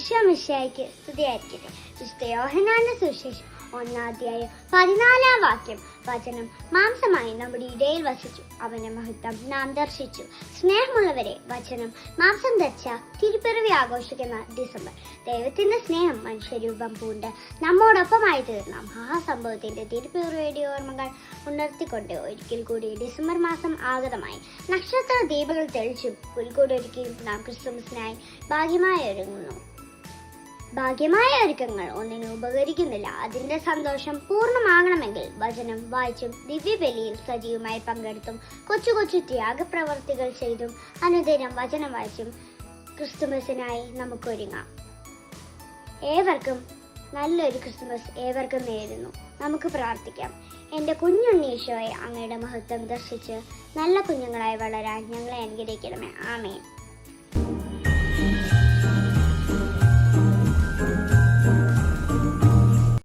ഈശോ മിശിഹായ്ക്ക് സ്തുതിയായിരിക്കട്ടെ. വിശുദ്ധ യോഹന്നാന്റെ സുവിശേഷം 1:14 വചനം മാംസമായി നമ്മുടെ ഇടയിൽ വസിച്ചു, അവന്റെ മഹത്വം നാം ദർശിച്ചു. സ്നേഹമുള്ളവരെ, വചനം മാംസം ധരിച്ച തിരുപ്പിറവി ആഘോഷിക്കുന്ന ഡിസംബർ ദൈവത്തിന്റെ സ്നേഹം മനുഷ്യരൂപം പൂണ്ട് നമ്മോടൊപ്പമായി തീർന്ന മഹാസംഭവത്തിന്റെ തിരുപ്പിറവിയുടെ ഓർമ്മകൾ ഉണർത്തിക്കൊണ്ട് ഒരിക്കൽ കൂടി ഡിസംബർ മാസം ആഗതമായി. നക്ഷത്ര ദീപങ്ങൾ തെളിച്ചും പുൽക്കൂടൊരുക്കിയും നാം ക്രിസ്തുമസിനായി ഭാഗ്യമായ ഒരുക്കങ്ങൾ ഒന്നിനും ഉപകരിക്കുന്നില്ല. അതിന്റെ സന്തോഷം പൂർണ്ണമാകണമെങ്കിൽ വചനം വായിച്ചും ദിവ്യബലിയിൽ സജീവമായി പങ്കെടുത്തും കൊച്ചു കൊച്ചു ത്യാഗപ്രവർത്തികൾ ചെയ്തും അനുദിനം വചനം വായിച്ചും ക്രിസ്തുമസിനായി നമുക്കൊരുങ്ങാം. ഏവർക്കും നല്ലൊരു ക്രിസ്തുമസ് ഏവർക്കും നേരുന്നു. നമുക്ക് പ്രാർത്ഥിക്കാം. എൻ്റെ കുഞ്ഞുണ്ണീശോയെ അങ്ങയുടെ മഹത്വം ദർശിച്ച് നല്ല കുഞ്ഞുങ്ങളായി വളരാൻ ഞങ്ങളെ അനുഗ്രഹിക്കണമേ. ആമേൻ.